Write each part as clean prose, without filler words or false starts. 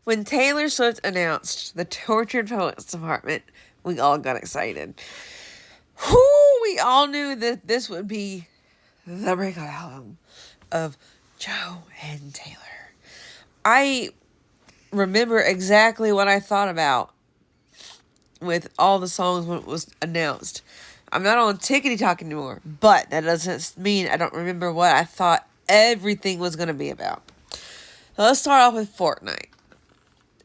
When Taylor Swift announced the Tortured Poets Department, we all got excited. We all knew that this would be the breakout album of Joe and Taylor. I remember exactly what I thought about with all the songs when it was announced. I'm not on Tickety Talk anymore, but that doesn't mean I don't remember what I thought everything was going to be about. So let's start off with Fortnite.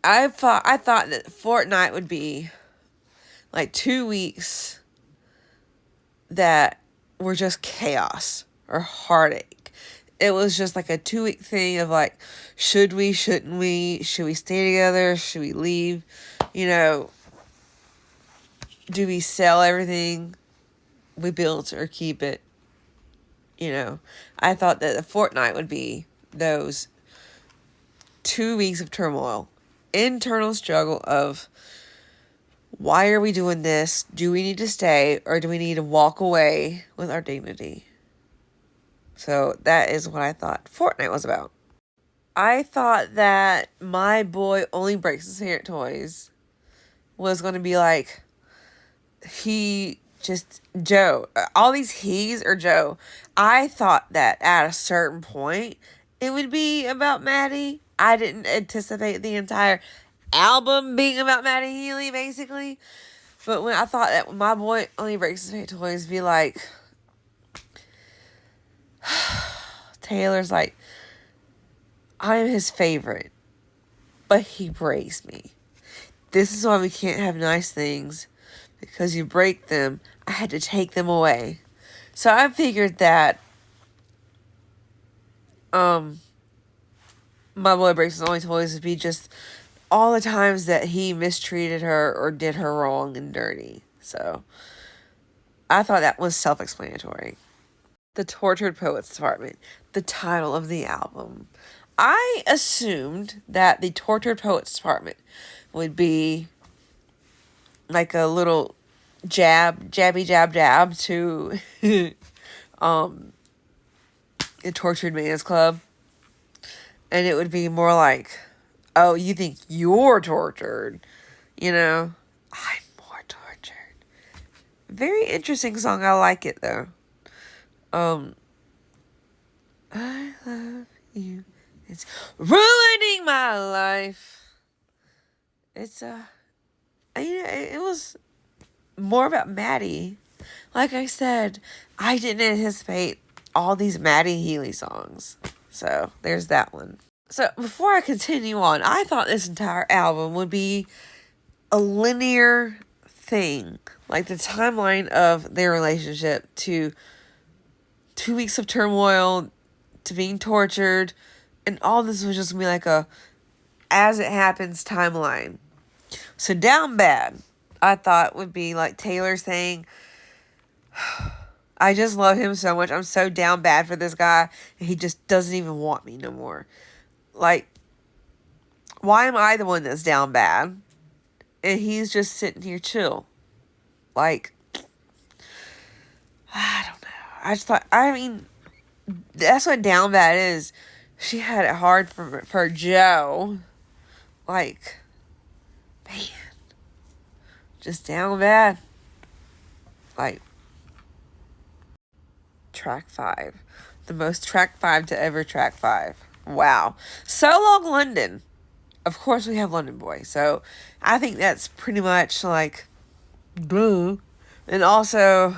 I thought that Fortnite would be like 2 weeks that were just chaos or heartache. It was just like a 2-week thing of like, should we, shouldn't we, should we stay together, should we leave, do we sell everything we built or keep it? I thought that the Fortnite would be those 2 weeks of turmoil, internal struggle of, why are we doing this? Do we need to stay or do we need to walk away with our dignity? So that is what I thought Fortnite was about. I thought that My Boy Only Breaks His Favorite Toys was going to be like, Joe. All these he's or Joe. I thought that at a certain point it would be about Maddie. I didn't anticipate the entire album being about Maddie Healy, basically. But when I thought that My Boy Only Breaks His Favorite Toys be like, Taylor's like, I'm his favorite, but he breaks me. This is why we can't have nice things, because you break them. I had to take them away. So I figured that My Boy Breaks His Only Toys would be just all the times that he mistreated her or did her wrong and dirty. So I thought that was self-explanatory. The Tortured Poets Department, the title of the album. I assumed that the Tortured Poets Department would be like a little jabby jab to the Tortured Man's Club. And it would be more like, oh, you think you're tortured? I'm more tortured. Very interesting song. I like it, though. I love you. It's ruining my life. It's, it was more about Maddie. Like I said, I didn't anticipate all these Maddie Healy songs. So, there's that one. So, before I continue on, I thought this entire album would be a linear thing. Like the timeline of their relationship to 2 weeks of turmoil, to being tortured, and all this was just going to be like a as it happens timeline. So, Down Bad, I thought would be like Taylor saying, I just love him so much. I'm so down bad for this guy. And he just doesn't even want me no more. Like, why am I the one that's down bad? And he's just sitting here chill. Like, I don't know. That's what down bad is. She had it hard for Joe. Like, man. Just down bad. Like, track 5. The most track 5 to ever track 5. Wow. So Long London. Of course we have London Boy. So I think that's pretty much like, duh. And also,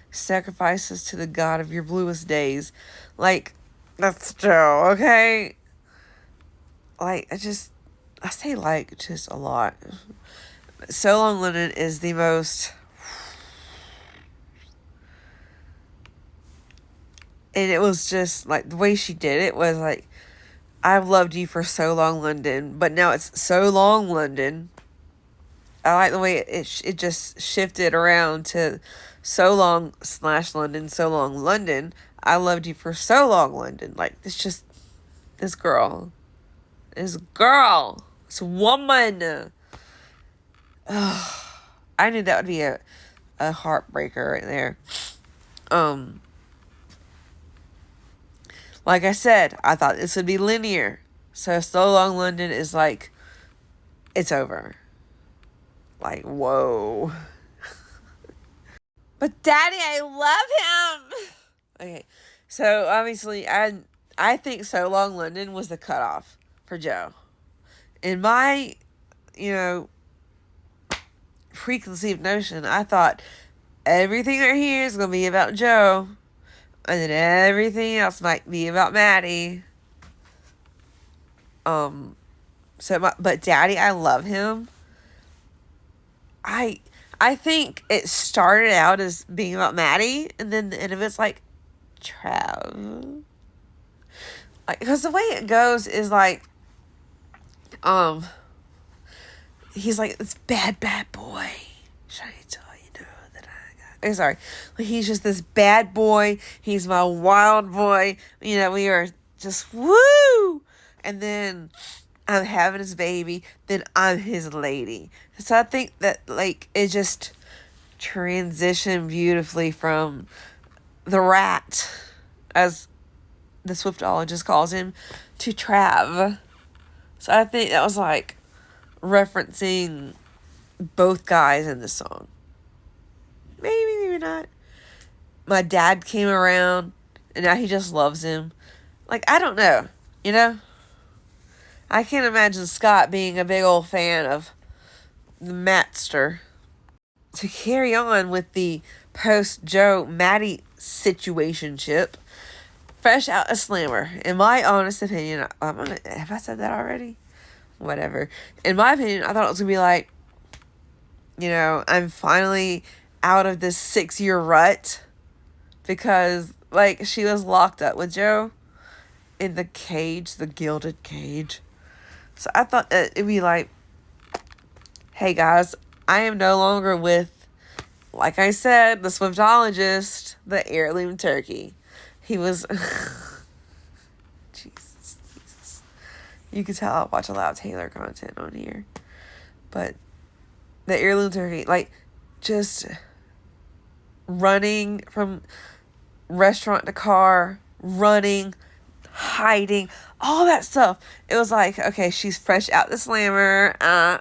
Sacrifices to the God of Your Bluest Days. Like, that's Joe, okay? Like, I say like just a lot. So Long London is the most... And it was just, like, the way she did it was, like, I've loved you for so long, London. But now it's so long, London. I like the way it just shifted around to so long / London, so long, London. I loved you for so long, London. Like, it's just, this girl. This woman. Ugh. I knew that would be a heartbreaker right there. Like I said, I thought this would be linear. So So Long London is like, it's over. Like, whoa. But Daddy, I love him. Okay, so obviously I think So Long London was the cutoff for Joe. In my, you know, preconceived notion, I thought everything right here is going to be about Joe, and then everything else might be about Maddie. But Daddy, I love him. I think it started out as being about Maddie, and then the end of it's like Trav. Like, because the way it goes is like, he's like this bad boy. Should I tell you know that I got? I'm sorry, like, he's just this bad boy. He's my wild boy. You know, we are just woo. And then I'm having his baby. Then I'm his lady. So I think that like it just transitioned beautifully from the rat, as the Swiftologist calls him, to Trav. So I think that was like referencing both guys in the song. Maybe not. My dad came around and now he just loves him. Like, I don't know, you know? I can't imagine Scott being a big old fan of the Matster. To carry on with the post-Joe Maddie situationship, Fresh Out a Slammer. In my honest opinion, have I said that already? Whatever. In my opinion, I thought it was going to be like, you know, I'm finally out of this 6-year rut, because, like, she was locked up with Joe in the cage, the gilded cage. So I thought that it'd be like, hey guys, I am no longer with, like I said, the Swiftologist, the heirloom turkey. He was... Jesus. You can tell I watch a lot of Taylor content on here. But the heirloom turkey, like, just running from restaurant to car, running, hiding, all that stuff. It was like, okay, she's fresh out the slammer,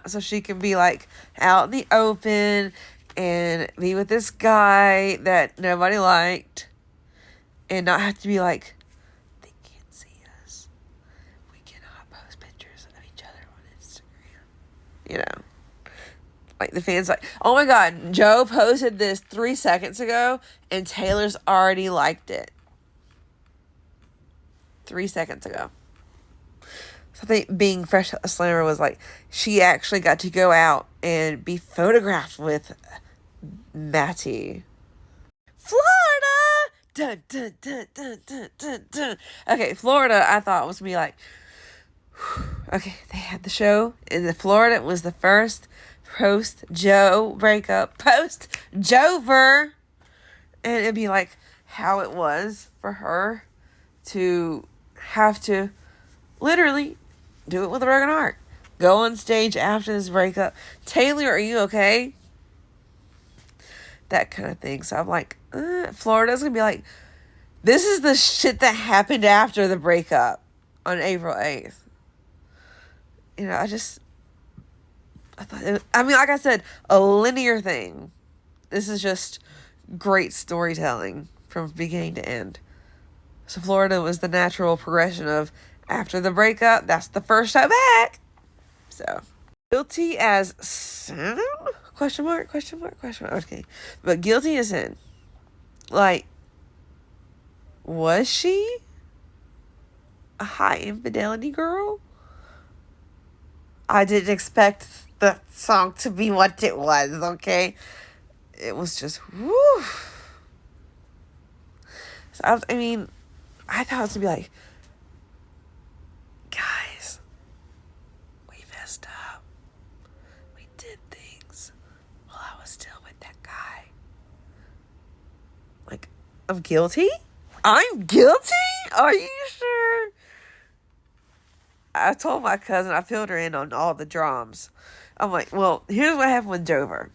so she can be like out in the open and be with this guy that nobody liked, and not have to be like, they can't see us, we cannot post pictures of each other on Instagram, you know. Like, the fans like, oh my god, Joe posted this 3 seconds ago and Taylor's already liked it 3 seconds ago. So I think being Fresh a Slammer was like, she actually got to go out and be photographed with Matty. Florida! Dun, dun, dun, dun, dun, dun, dun. Okay, Florida, I thought was going to be like, okay, they had the show in Florida. It was the first post-Joe breakup, post-Jover. And it'd be like how it was for her to have to literally do it with a broken heart. Go on stage after this breakup. Taylor, are you okay? That kind of thing. So I'm like, Florida's going to be like, this is the shit that happened after the breakup on April 8th. You know, I thought, like I said, a linear thing. This is just great storytelling from beginning to end. So Florida was the natural progression of, after the breakup, that's the first time back. So, guilty as sin? Question mark. Okay. But guilty as sin. Like, was she a high infidelity girl? I didn't expect the song to be what it was, okay? It was just, whew. So I thought it was going to be like, guys, we messed up. We did things while I was still with that guy. Like, I'm guilty? I'm guilty? Are you sure? I told my cousin, I filled her in on all the drums. I'm like, well, here's what happened with Dover.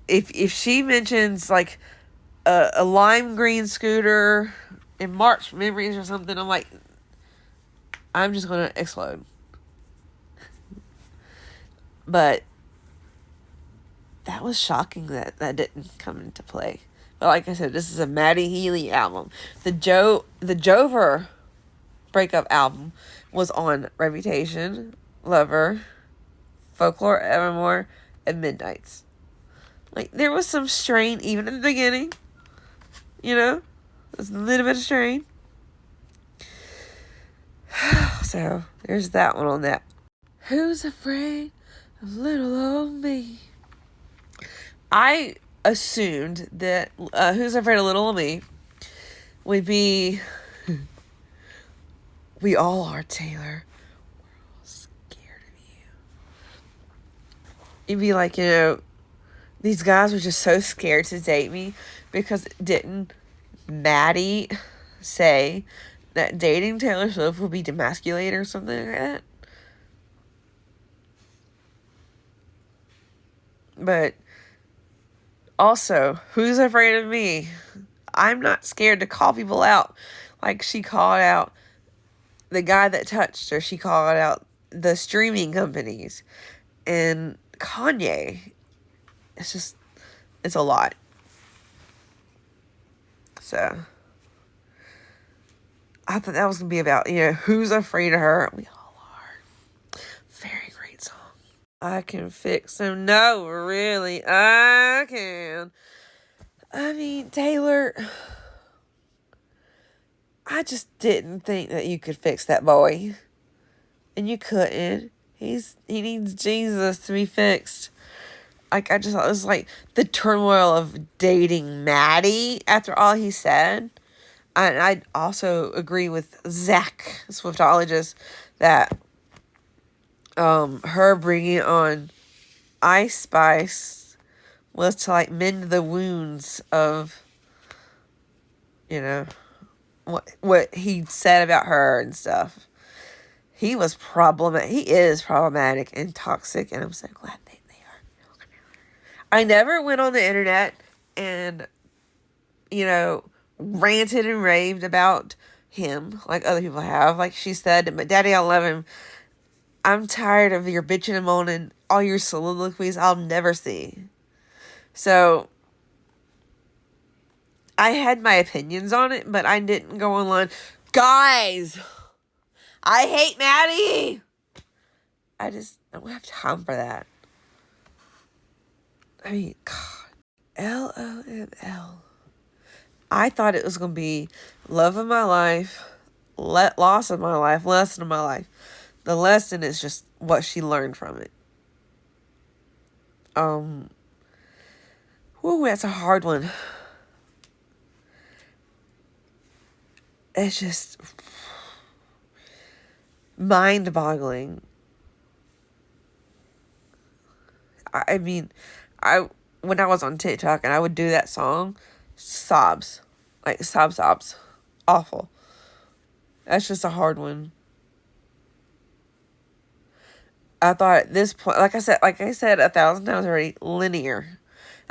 If she mentions, like, a lime green scooter in March Memories or something, I'm like, I'm just going to explode. But that was shocking that didn't come into play. But like I said, this is a Maddie Healy album. The Jover breakup album was on Reputation, Lover, Folklore, Evermore, and Midnights. Like, there was some strain even in the beginning. You know? There's a little bit of strain. So, there's that one on that. Who's afraid of little old me? I assumed that Who's Afraid of Little Old Me would be We All Are, Taylor. We're all scared of you. It'd be like, these guys were just so scared to date me because didn't Maddie say that dating Taylor Swift would be demasculated or something like that? But also, who's afraid of me? I'm not scared to call people out. Like, she called out the guy that touched her. She called out the streaming companies. And Kanye. It's a lot. So, I thought that was going to be about, who's afraid of her? We all are. Very great song. I can fix him. No, really, I can. I mean, Taylor, I just didn't think that you could fix that boy. And you couldn't. He needs Jesus to be fixed. Like, I just thought it was like the turmoil of dating Maddie after all he said. And I also agree with Zach, the Swiftologist, that her bringing on Ice Spice was to, like, mend the wounds of, what he said about her and stuff. He is problematic and toxic, and I'm so glad they are. I never went on the internet and, ranted and raved about him like other people have. Like she said, but Daddy, I love him. I'm tired of your bitching and moaning, all your soliloquies I'll never see. So, I had my opinions on it, but I didn't go online. Guys, I hate Maddie. I just don't have time for that. I mean, God. LOML. I thought it was going to be love of my life, loss of my life, lesson of my life. The lesson is just what she learned from it. That's a hard one. It's just mind-boggling. I mean, when I was on TikTok and I would do that song, sobs. Like, sobs. Awful. That's just a hard one. I thought at this point, like I said 1,000 times already, linear.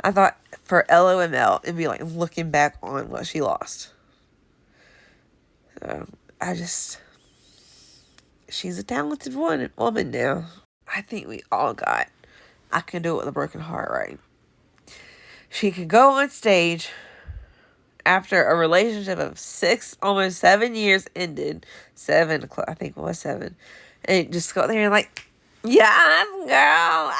I thought for LOML, it'd be like looking back on what she lost. So, she's a talented woman now. I think we all got I Can Do It With a Broken Heart, right? She could go on stage after a relationship of almost 7 years ended. 7, I think it was 7. And just go there and like, yes, girl.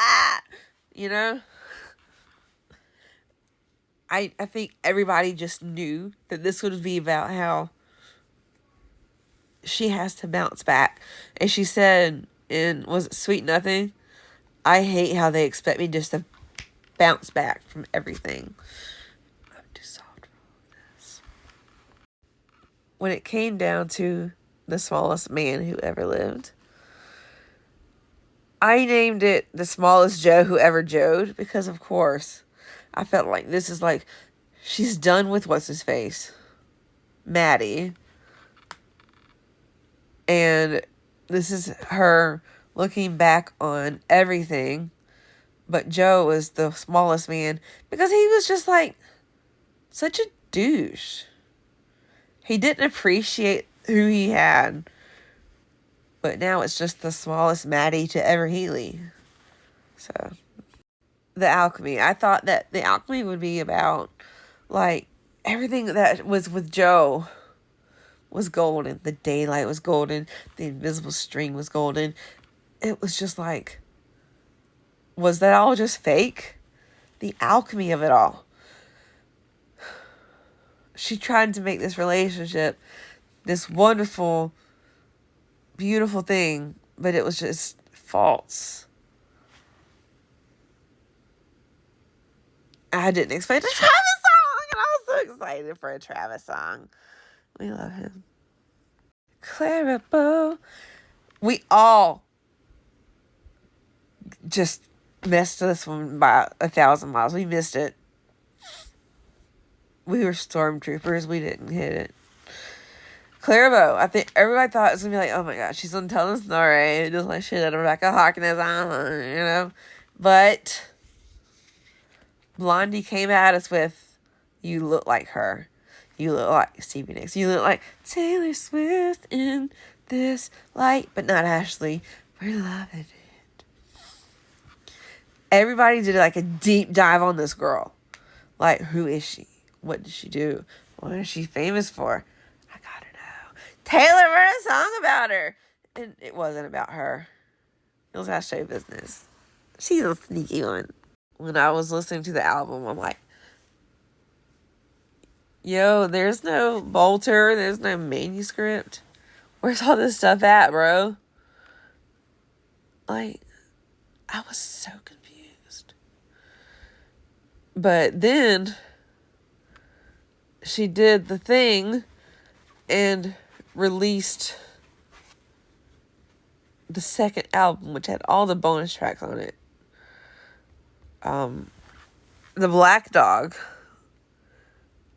I think everybody just knew that this would be about how she has to bounce back. And she said was it Sweet Nothing? I hate how they expect me just to bounce back from everything. I'm too soft for all this. When it came down to the smallest man who ever lived, I named it The Smallest Joe Who Ever Joed because, of course, I felt like this is like she's done with what's-his-face, Maddie. And this is her looking back on everything. But Joe was the smallest man because he was just like such a douche. He didn't appreciate who he had. But now it's just the smallest Maddie to ever Healy. So, the alchemy. I thought that the alchemy would be about, like, everything that was with Joe was golden. The daylight was golden. The invisible string was golden. It was just like, was that all just fake? The alchemy of it all. She tried to make this relationship this wonderful, beautiful thing, but it was just false. I didn't expect a Travis song, and I was so excited for a Travis song. We love him. Clarabo. We all just missed this one by 1,000 miles. We missed it. We were stormtroopers. We didn't hit it. Clarabo. I think everybody thought it was going to be like, oh my gosh, she's going to tell us story. Just like shit out of Rebecca Harkness, you know. But Blondie came at us with, you look like her. You look like Stevie Nicks. You look like Taylor Swift in this light, but not Ashley. We're loving it. Everybody did like a deep dive on this girl. Like, who is she? What did she do? What is she famous for? I gotta know. Taylor wrote a song about her. And it wasn't about her. It was about show business. She's a sneaky one. When I was listening to the album, I'm like, yo, there's no Bolter. There's no manuscript. Where's all this stuff at, bro? Like, I was so confused. But then she did the thing and released the second album, which had all the bonus tracks on it. The Black Dog,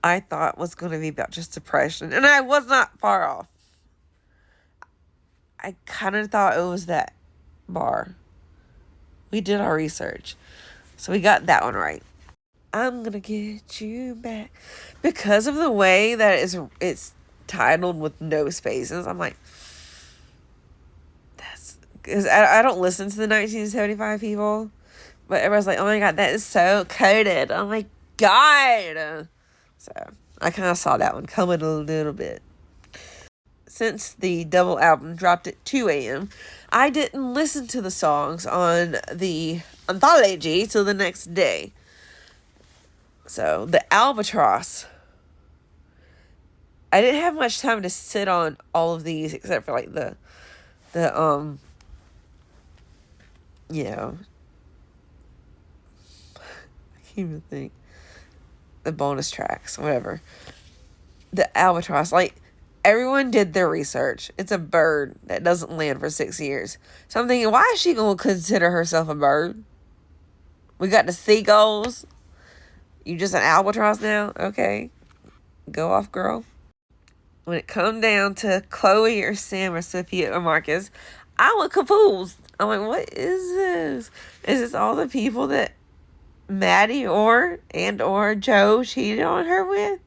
I thought was going to be about just depression. And I was not far off. I kind of thought it was that bar. We did our research. So we got that one right. I'm going to get you back. Because of the way that it's titled with no spaces, I'm like, because I don't listen to the 1975 people. But everybody's like, oh my God, that is so coded. Oh my God. So I kind of saw that one coming a little bit. Since the double album dropped at 2 a.m., I didn't listen to the songs on the anthology till the next day. So the Albatross, I didn't have much time to sit on all of these except for like the you know, I can't even think, the bonus tracks, whatever. The Albatross, like, everyone did their research. It's a bird that doesn't land for 6 years. So I'm thinking, why is she going to consider herself a bird? We got the seagulls. You just an albatross now? Okay. Go off, girl. When it come down to Chloe or Sam or Sophia or Marcus, I was confused. I'm like, what is this? Is this all the people that Maddie or Joe cheated on her with?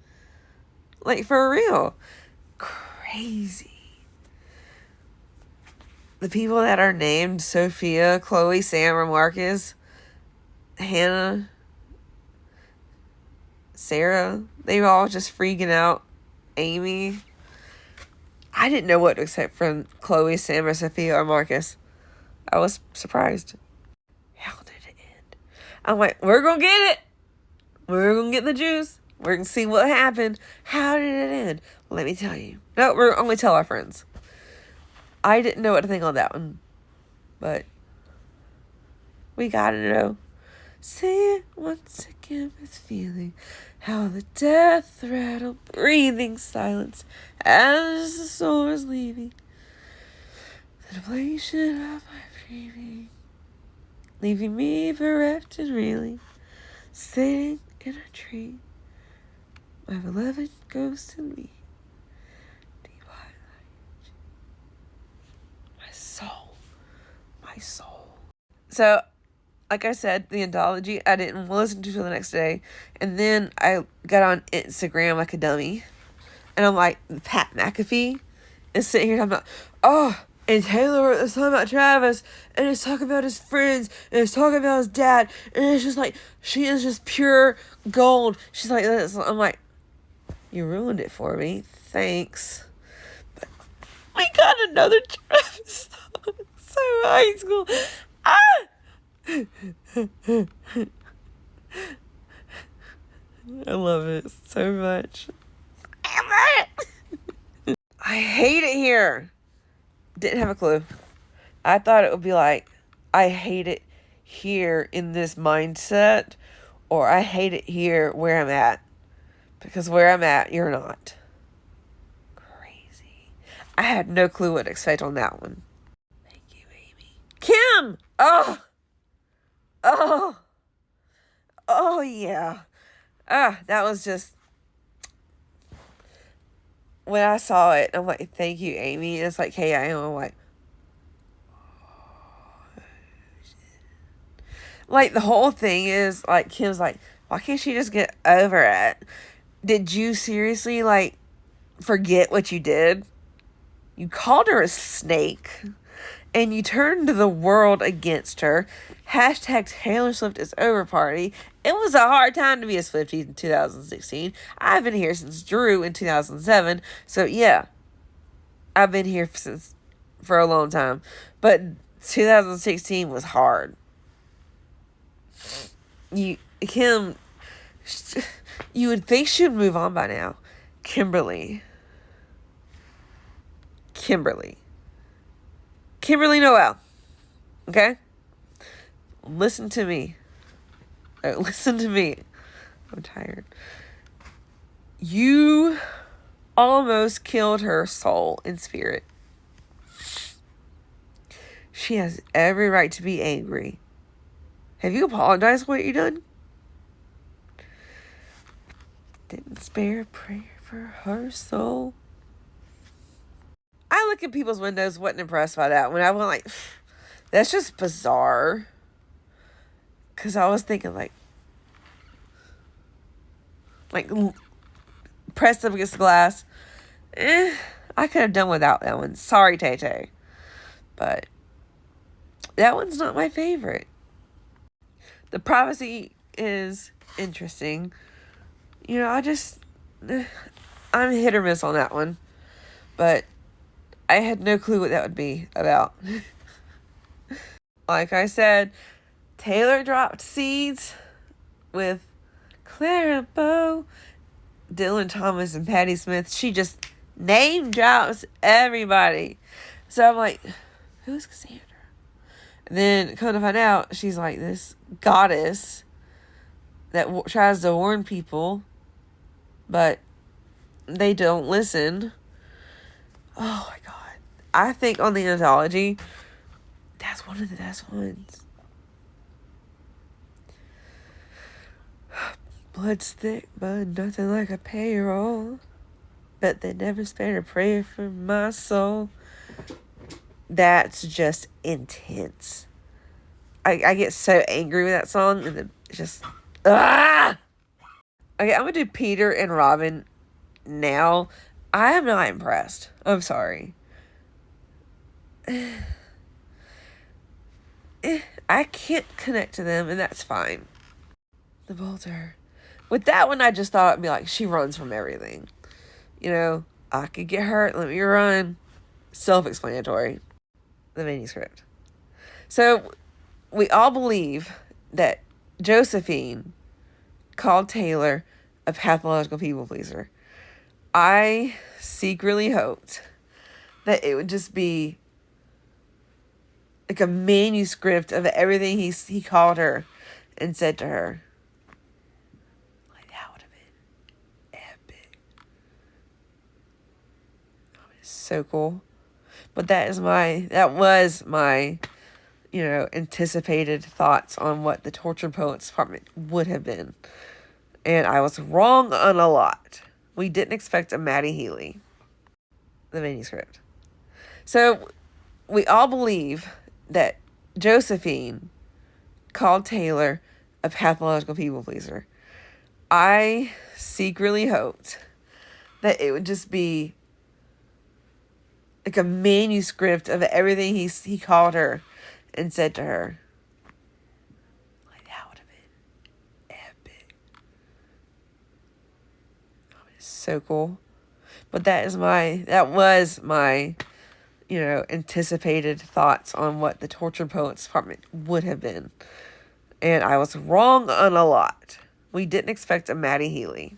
Like, for real. Crazy. The people that are named Sophia, Chloe, Sam, or Marcus, Hannah, Sarah, they were all just freaking out. Amy. I didn't know what to expect from Chloe, Sam, or Sophia, or Marcus. I was surprised. How did it end? I'm like, we're going to get it. We're going to get the juice. We're going to see what happened. How did it end? Let me tell you. No, we're only tell our friends. I didn't know what to think on that one. But we got to know. Say it once again with feeling. How the death rattle, breathing silence as the soul is leaving. The deflation of my dreaming, leaving me bereft and reeling, sitting in a tree. My beloved ghost and me. Deep highlight. My soul. My soul. So, like I said, the anthology, I didn't listen to till the next day. And then I got on Instagram like a dummy. And I'm like, Pat McAfee is sitting here talking about, oh, And Taylor wrote the song about Travis, and it's talking about his friends, and it's talking about his dad, and it's just like, she is just pure gold. She's like this. I'm like, you ruined it for me. Thanks. But we got another Travis song. So high school. I love it so much. I hate it here. Didn't have a clue. I thought it would be like, I hate it here in this mindset, or I hate it here where I'm at. Because where I'm at, you're not. Crazy. I had no clue what to expect on that one. Thank you, Amy. Kim! Oh! Oh, yeah. That was just... When I saw it, I'm like, thank you, Amy. And it's like, hey, I am. I'm like... Like, the whole thing is, like, Kim's like, why can't she just get over it? Did you seriously, like, forget what you did? You called her a snake. And you turned the world against her. Hashtag Taylor Swift is over party. It was a hard time to be a Swiftie in 2016. I've been here since Drew in 2007. So, yeah. I've been here for a long time. But 2016 was hard. Kim, you would think she would move on by now. Kimberly Noel. Okay? Listen to me. Listen to me. I'm tired. You almost killed her soul and spirit. She has every right to be angry. Have you apologized for what you done? Didn't spare a prayer for her soul. I look at people's windows, wasn't impressed by that. When I went like, that's just bizarre. Because I was thinking like pressed up against the glass. I could have done without that one. Sorry, Tay-Tay. But that one's not my favorite. The privacy is interesting. You know, I'm hit or miss on that one. But I had no clue what that would be about. Like I said, Taylor dropped seeds with Clara Bow, Dylan Thomas, and Patti Smith. She just name drops everybody. So I'm like, who's Cassandra? And then come to find out, she's like this goddess that tries to warn people, but they don't listen. Oh my God. I think on the anthology, that's one of the best ones. Blood's thick, but nothing like a payroll. But they never spared a prayer for my soul. That's just intense. I get so angry with that song, and then just Okay, I'm gonna do Peter and Robin now. I am not impressed. I'm sorry. I can't connect to them, and that's fine. The Bolter. With that one, I just thought it'd be like, she runs from everything. You know, I could get hurt, let me run. Self-explanatory. The manuscript. So, we all believe that Josephine called Taylor a pathological people pleaser. I secretly hoped that it would just be like a manuscript of everything he called her and said to her. Like, that would have been epic. Oh, it's so cool. But that was my, anticipated thoughts on what the Tortured Poets Department would have been. And I was wrong on a lot. We didn't expect a Maddie Healy. The manuscript. So, we all believe that Josephine called Taylor a pathological people pleaser. I secretly hoped that it would just be like a manuscript of everything he called her and said to her. Like, that would have been epic. So cool. But that was my, anticipated thoughts on what the Tortured Poets Department would have been. And I was wrong on a lot. We didn't expect a Maddie Healy.